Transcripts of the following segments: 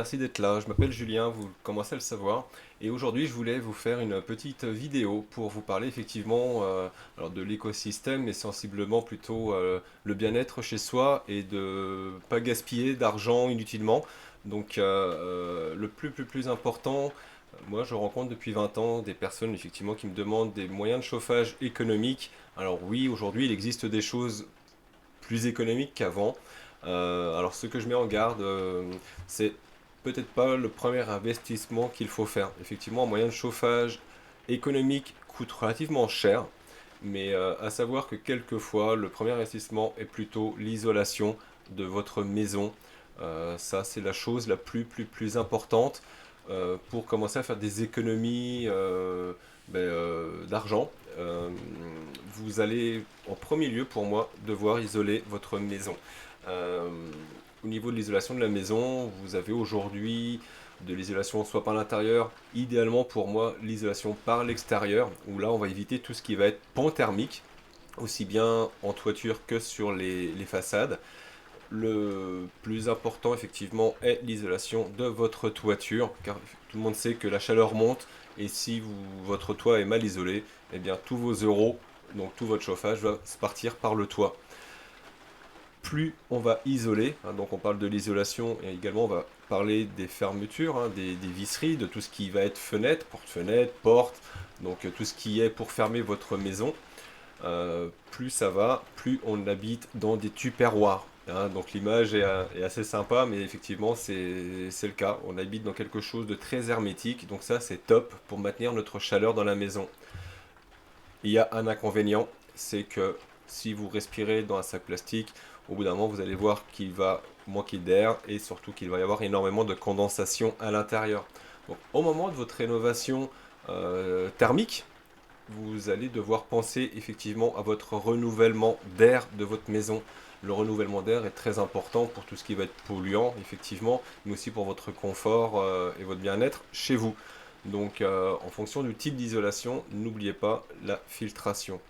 merci d'être là. Je m'appelle Julien, vous commencez à le savoir. Et aujourd'hui, je voulais vous faire une petite vidéo pour vous parler effectivement alors de l'écosystème, mais sensiblement plutôt le bien-être chez soi et de pas gaspiller d'argent inutilement. Donc le plus important, moi je rencontre depuis 20 ans des personnes effectivement qui me demandent des moyens de chauffage économiques. Alors oui, aujourd'hui il existe des choses plus économiques qu'avant. Alors ce que je mets en garde, c'est peut-être pas le premier investissement qu'il faut faire. Effectivement, un moyen de chauffage économique coûte relativement cher, mais à savoir que quelquefois, le premier investissement est plutôt l'isolation de votre maison. Ça, c'est la chose la plus importante pour commencer à faire des économies d'argent. Euh, Vous allez en premier lieu, pour moi, devoir isoler votre maison. Euh, Au niveau de l'isolation de la maison, vous avez aujourd'hui de l'isolation soit par l'intérieur, idéalement pour moi l'isolation par l'extérieur, où là on va éviter tout ce qui va être pan thermique, aussi bien en toiture que sur les façades. Le plus important effectivement est l'isolation de votre toiture, car tout le monde sait que la chaleur monte, et si votre toit est mal isolé, eh bien tous vos euros, donc tout votre chauffage va se partir par le toit. Plus on va isoler, hein, donc on parle de l'isolation et également on va parler des fermetures, hein, des visseries, de tout ce qui va être fenêtre, porte-fenêtre, porte, donc tout ce qui est pour fermer votre maison. Plus ça va, plus on habite dans des tupperwares, hein. Donc l'image est assez sympa, mais effectivement c'est le cas. On habite dans quelque chose de très hermétique, donc ça c'est top pour maintenir notre chaleur dans la maison. Il y a un inconvénient, c'est que si vous respirez dans un sac plastique, au bout d'un moment, vous allez voir qu'il va manquer d'air et surtout qu'il va y avoir énormément de condensation à l'intérieur. Donc, au moment de votre rénovation thermique, vous allez devoir penser effectivement à votre renouvellement d'air de votre maison. Le renouvellement d'air est très important pour tout ce qui va être polluant, effectivement, mais aussi pour votre confort et votre bien-être chez vous. Donc, en fonction du type d'isolation, n'oubliez pas la filtration.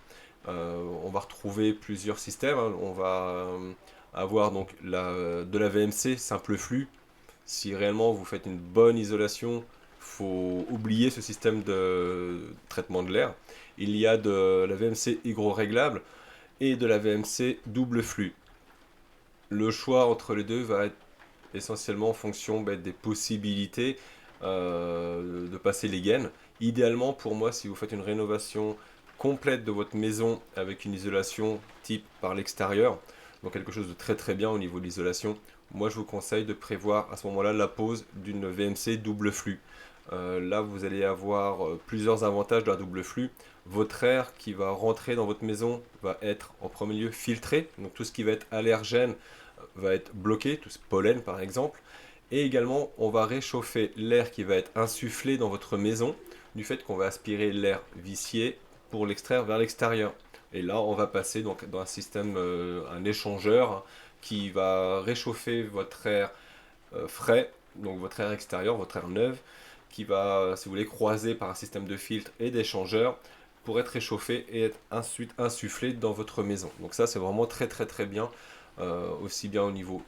On va retrouver plusieurs systèmes, hein. On va avoir donc de la VMC simple flux. Si réellement vous faites une bonne isolation, faut oublier ce système de traitement de l'air. Il y a de la VMC hygro-réglable et de la VMC double flux. Le choix entre les deux va être essentiellement en fonction des possibilités de passer les gaines. Idéalement, pour moi, si vous faites une rénovation complète de votre maison avec une isolation type par l'extérieur, donc quelque chose de très bien au niveau de l'isolation, moi je vous conseille de prévoir à ce moment-là la pose d'une VMC double flux. Là, vous allez avoir plusieurs avantages de la double flux. Votre air qui va rentrer dans votre maison va être en premier lieu filtré, donc tout ce qui va être allergène va être bloqué, tout ce pollen par exemple. Et également, on va réchauffer l'air qui va être insufflé dans votre maison du fait qu'on va aspirer l'air vicié pour l'extraire vers l'extérieur. Et là, on va passer donc dans un système, un échangeur qui va réchauffer votre air frais, donc votre air extérieur, votre air neuf, qui va, si vous voulez, croiser par un système de filtre et d'échangeur pour être réchauffé et être ensuite insufflé dans votre maison. Donc ça, c'est vraiment très bien, aussi bien au niveau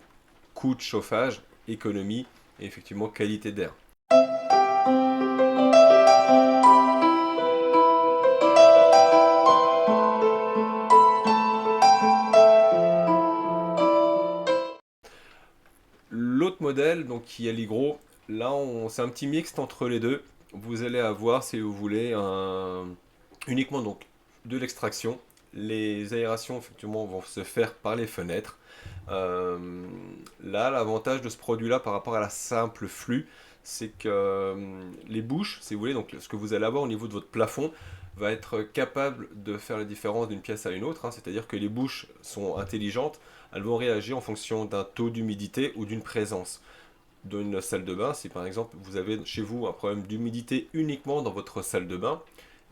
coût de chauffage, économie et effectivement qualité d'air. L'autre modèle, donc qui est l'Hygro, là c'est un petit mixte entre les deux. Vous allez avoir, si vous voulez, uniquement donc de l'extraction. Les aérations effectivement vont se faire par les fenêtres. Euh, Là, l'avantage de ce produit-là par rapport à la simple flux, c'est que les bouches, si vous voulez, donc ce que vous allez avoir au niveau de votre plafond, va être capable de faire la différence d'une pièce à une autre, hein. C'est-à-dire que les bouches sont intelligentes, elles vont réagir en fonction d'un taux d'humidité ou d'une présence. D'une salle de bain, si par exemple vous avez chez vous un problème d'humidité uniquement dans votre salle de bain,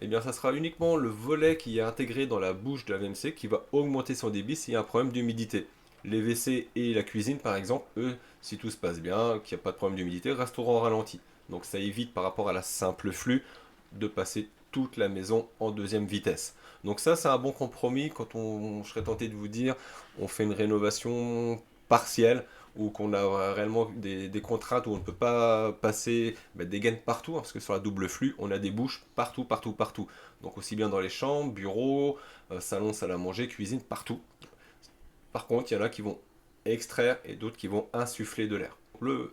eh bien ça sera uniquement le volet qui est intégré dans la bouche de la VMC qui va augmenter son débit s'il y a un problème d'humidité. Les WC et la cuisine par exemple, eux, si tout se passe bien, qu'il n'y a pas de problème d'humidité, resteront au ralenti. Donc ça évite par rapport à la simple flux de passer toute la maison en deuxième vitesse. Donc ça c'est un bon compromis quand je serais tenté de vous dire on fait une rénovation partielle, ou qu'on a réellement des contraintes où on ne peut pas passer des gaines partout, hein, parce que sur la double flux, on a des bouches partout, partout, partout. Donc aussi bien dans les chambres, bureaux, salon, salle à manger, cuisine, partout. Par contre, il y en a qui vont extraire et d'autres qui vont insuffler de l'air.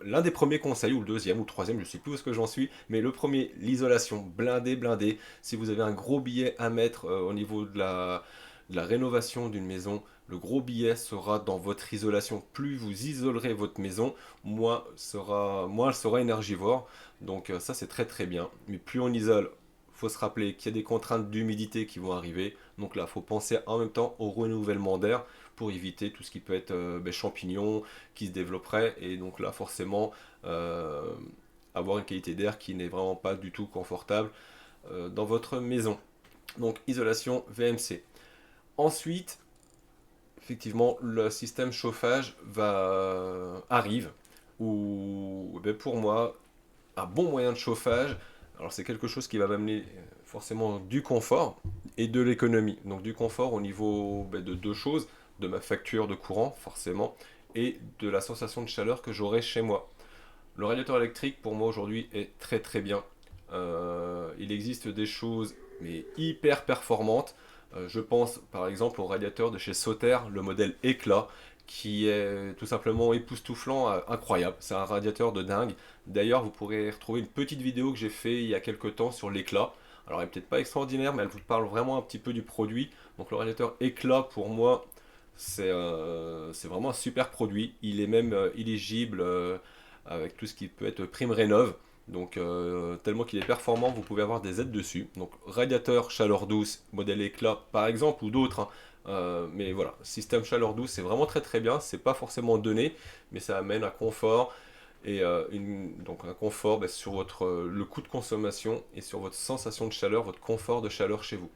L'un des premiers conseils, ou le deuxième, ou le troisième, je ne sais plus où est-ce que j'en suis, mais le premier, l'isolation, blindé, blindé. Si vous avez un gros billet à mettre au niveau de la rénovation d'une maison, le gros billet sera dans votre isolation. Plus vous isolerez votre maison, moins elle sera énergivore. Donc ça, c'est très très bien. Mais plus on isole, faut se rappeler qu'il y a des contraintes d'humidité qui vont arriver. Donc là, il faut penser en même temps au renouvellement d'air pour éviter tout ce qui peut être champignons qui se développeraient. Et donc là, forcément, euh, avoir une qualité d'air qui n'est vraiment pas du tout confortable dans votre maison. Donc isolation VMC. Ensuite, effectivement, le système chauffage arrive. Ou pour moi, un bon moyen de chauffage, alors c'est quelque chose qui va m'amener forcément du confort et de l'économie. Donc du confort au niveau de deux choses, de ma facture de courant forcément, et de la sensation de chaleur que j'aurai chez moi. Le radiateur électrique pour moi aujourd'hui est très très bien. Il existe des choses mais hyper performantes. Je pense par exemple au radiateur de chez Sauter, le modèle Éclat, qui est tout simplement époustouflant, incroyable. C'est un radiateur de dingue. D'ailleurs, vous pourrez retrouver une petite vidéo que j'ai fait il y a quelques temps sur l'éclat. Alors, elle n'est peut-être pas extraordinaire, mais elle vous parle vraiment un petit peu du produit. Donc, le radiateur Éclat, pour moi, c'est vraiment un super produit. Il est même éligible avec tout ce qui peut être prime rénov'. Donc, tellement qu'il est performant, vous pouvez avoir des aides dessus. Donc, radiateur chaleur douce, modèle éclat par exemple, ou d'autres, hein. Mais voilà, système chaleur douce, c'est vraiment très très bien. C'est pas forcément donné, mais ça amène un confort et donc un confort sur le coût de consommation et sur votre sensation de chaleur, votre confort de chaleur chez vous.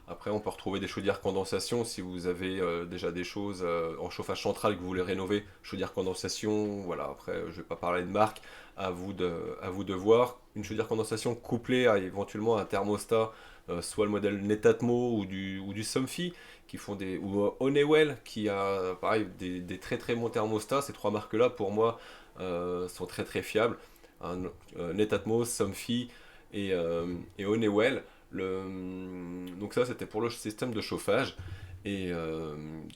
Après, on peut retrouver des chaudières condensation si vous avez déjà des choses en chauffage central que vous voulez rénover. Chaudière condensation, voilà, après, je vais pas parler de marque, à vous de voir. Une chaudière condensation couplée à éventuellement un thermostat, soit le modèle Netatmo ou du Somfy, ou Honeywell, qui a pareil, des très très bons thermostats. Ces trois marques-là, pour moi, sont très très fiables. Netatmo, Somfy et Honeywell. Donc ça, c'était pour le système de chauffage. Et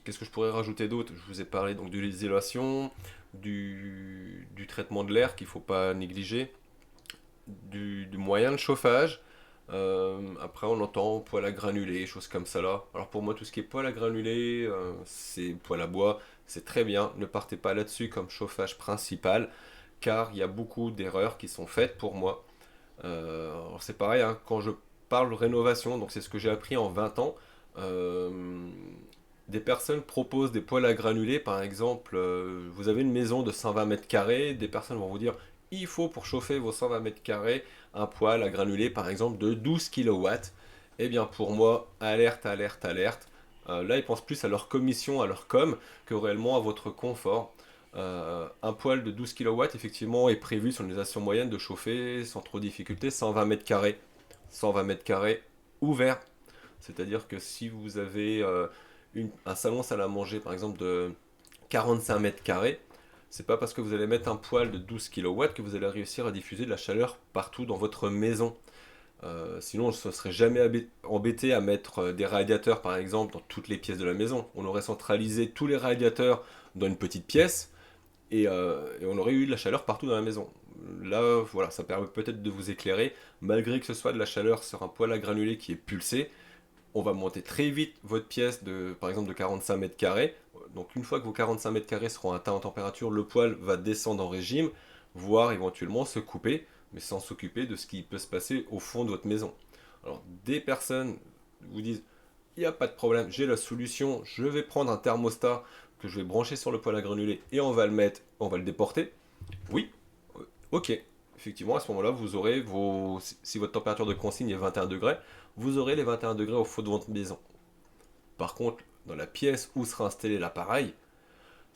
qu'est-ce que je pourrais rajouter d'autre? Je vous ai parlé donc de l'isolation, du traitement de l'air qu'il ne faut pas négliger, du moyen de chauffage. Après, on entend poêle à granulés, choses comme ça là. Alors pour moi, tout ce qui est poêle à granulés, c'est poêle à bois, c'est très bien. Ne partez pas là-dessus comme chauffage principal, car il y a beaucoup d'erreurs qui sont faites pour moi. Alors c'est pareil, hein, quand je parle rénovation, donc c'est ce que j'ai appris en 20 ans. euh, des personnes proposent des poêles à granulés, par exemple, vous avez une maison de 120 mètres carrés, des personnes vont vous dire il faut pour chauffer vos 120 mètres carrés un poêle à granulés, par exemple, de 12 kilowatts. Eh bien pour moi, alerte, alerte, alerte. Là, ils pensent plus à leur commission, à leur com, que réellement à votre confort. Un poêle de 12 kilowatts, effectivement, est prévu sur une utilisation moyenne de chauffer sans trop de difficulté 120 mètres carrés. 120 mètres carrés ouverts. C'est-à-dire que si vous avez un salon salle à manger, par exemple, de 45 mètres carrés, c'est pas parce que vous allez mettre un poêle de 12 kilowatts que vous allez réussir à diffuser de la chaleur partout dans votre maison. Sinon, on ne se serait jamais embêté à mettre des radiateurs, par exemple, dans toutes les pièces de la maison. On aurait centralisé tous les radiateurs dans une petite pièce et on aurait eu de la chaleur partout dans la maison. Là, voilà, ça permet peut-être de vous éclairer. Malgré que ce soit de la chaleur sur un poêle à granulés qui est pulsé, on va monter très vite votre pièce par exemple de 45 mètres carrés. Donc une fois que vos 45 mètres carrés seront atteints en température, le poêle va descendre en régime, voire éventuellement se couper, mais sans s'occuper de ce qui peut se passer au fond de votre maison. Alors des personnes vous disent, il n'y a pas de problème, j'ai la solution, je vais prendre un thermostat que je vais brancher sur le poêle à granulés et on va le déporter. Oui, ok. Effectivement, à ce moment-là, vous aurez si votre température de consigne est 21 degrés, vous aurez les 21 degrés au fond de votre maison. Par contre, dans la pièce où sera installé l'appareil,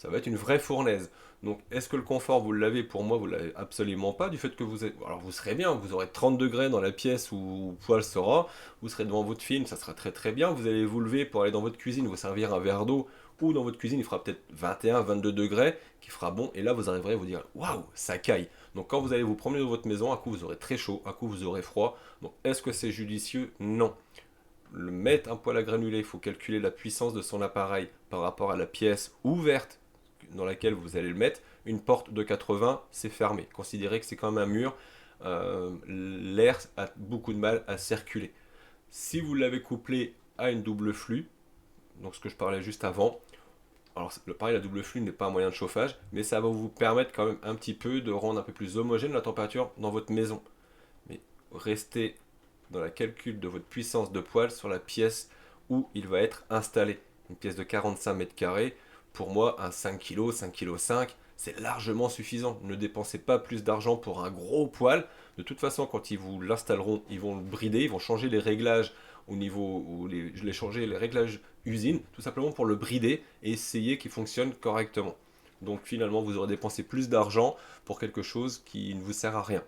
ça va être une vraie fournaise. Donc, est-ce que le confort, vous l'avez? Pour moi, vous l'avez absolument pas, du fait que vous êtes... Alors, vous serez bien, vous aurez 30 degrés dans la pièce où poêle sera, vous serez devant votre film, ça sera très très bien, vous allez vous lever pour aller dans votre cuisine, vous servir un verre d'eau, ou dans votre cuisine, il fera peut-être 21, 22 degrés, qui fera bon, et là, vous arriverez à vous dire, waouh, ça caille. Donc, quand vous allez vous promener dans votre maison, un coup, vous aurez très chaud, un coup, vous aurez froid. Donc, est-ce que c'est judicieux? Non. Le mettre un poêle à granulés, il faut calculer la puissance de son appareil par rapport à la pièce ouverte dans laquelle vous allez le mettre. Une porte de 80, c'est fermé. Considérez que c'est quand même un mur. L'air a beaucoup de mal à circuler. Si vous l'avez couplé à une double flux, donc ce que je parlais juste avant, alors pareil, la double flux n'est pas un moyen de chauffage, mais ça va vous permettre quand même un petit peu de rendre un peu plus homogène la température dans votre maison. Mais restez dans la calcul de votre puissance de poêle sur la pièce où il va être installé. Une pièce de 45 mètres carrés, pour moi, un 5 kg, 5 kg 5, c'est largement suffisant. Ne dépensez pas plus d'argent pour un gros poêle. De toute façon, quand ils vous l'installeront, ils vont le brider, ils vont changer les réglages au niveau où changer les réglages usine, tout simplement pour le brider et essayer qu'il fonctionne correctement. Donc finalement, vous aurez dépensé plus d'argent pour quelque chose qui ne vous sert à rien.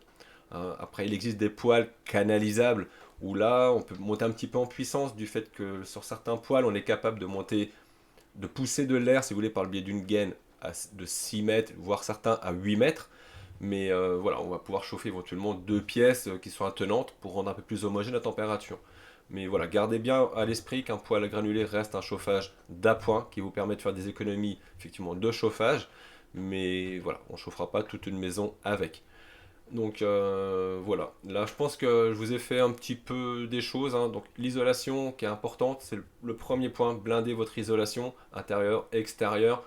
Après, il existe des poêles canalisables où là, on peut monter un petit peu en puissance du fait que sur certains poêles, on est capable de monter, de pousser de l'air, si vous voulez, par le biais d'une gaine de 6 mètres, voire certains à 8 mètres. Mais voilà, on va pouvoir chauffer éventuellement deux pièces qui sont attenantes pour rendre un peu plus homogène la température. Mais voilà, gardez bien à l'esprit qu'un poêle à granulés reste un chauffage d'appoint qui vous permet de faire des économies effectivement de chauffage. Mais voilà, on ne chauffera pas toute une maison avec. Donc voilà, là je pense que je vous ai fait un petit peu des choses, hein. Donc l'isolation qui est importante, c'est le premier point, blinder votre isolation intérieure, extérieure,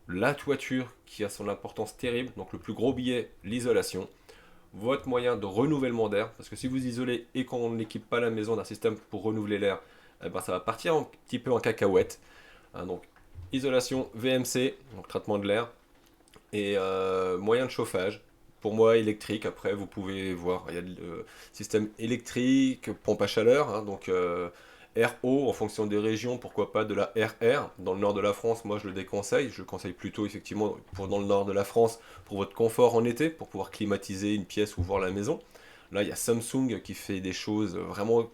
la toiture qui a son importance terrible, donc le plus gros billet, l'isolation, votre moyen de renouvellement d'air, parce que si vous isolez et qu'on n'équipe pas la maison d'un système pour renouveler l'air, eh ben, ça va partir un petit peu en cacahuète, hein. Donc isolation, VMC, donc traitement de l'air, et moyen de chauffage. Pour moi, électrique. Après, vous pouvez voir, il y a le système électrique, pompe à chaleur, hein, donc RO en fonction des régions, pourquoi pas de la RR. Dans le nord de la France, moi je le déconseille. Je le conseille plutôt effectivement pour dans le nord de la France pour votre confort en été, pour pouvoir climatiser une pièce ou voir la maison. Là, il y a Samsung qui fait des choses vraiment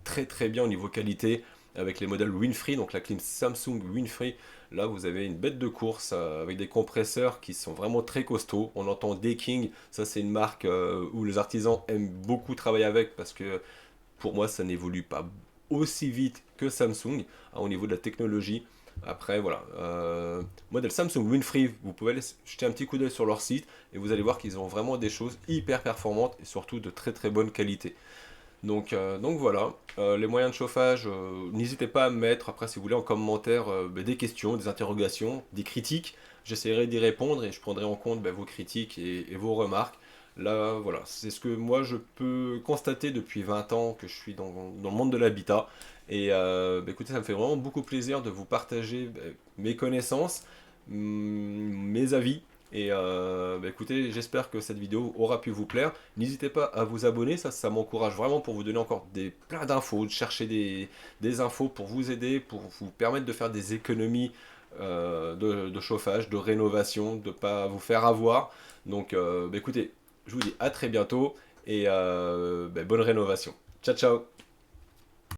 très très bien au niveau qualité avec les modèles Winfrey, donc la clim Samsung Winfrey. Là, vous avez une bête de course avec des compresseurs qui sont vraiment très costauds. On entend Decking, ça c'est une marque où les artisans aiment beaucoup travailler avec parce que pour moi ça n'évolue pas aussi vite que Samsung hein, au niveau de la technologie. Après, voilà. Modèle Samsung Winfrey, vous pouvez aller jeter un petit coup d'œil sur leur site et vous allez voir qu'ils ont vraiment des choses hyper performantes et surtout de très très bonne qualité. Donc voilà, les moyens de chauffage, n'hésitez pas à me mettre après si vous voulez en commentaire des questions, des interrogations, des critiques. J'essaierai d'y répondre et je prendrai en compte vos critiques et vos remarques. Là, voilà, c'est ce que moi je peux constater depuis 20 ans que je suis dans le monde de l'habitat. Et écoutez, ça me fait vraiment beaucoup plaisir de vous partager mes connaissances, mes avis. Et écoutez, j'espère que cette vidéo aura pu vous plaire. N'hésitez pas à vous abonner, ça m'encourage vraiment pour vous donner encore plein d'infos, de chercher des infos pour vous aider, pour vous permettre de faire des économies de chauffage, de rénovation, de ne pas vous faire avoir. Donc écoutez, je vous dis à très bientôt et bonne rénovation. Ciao ciao.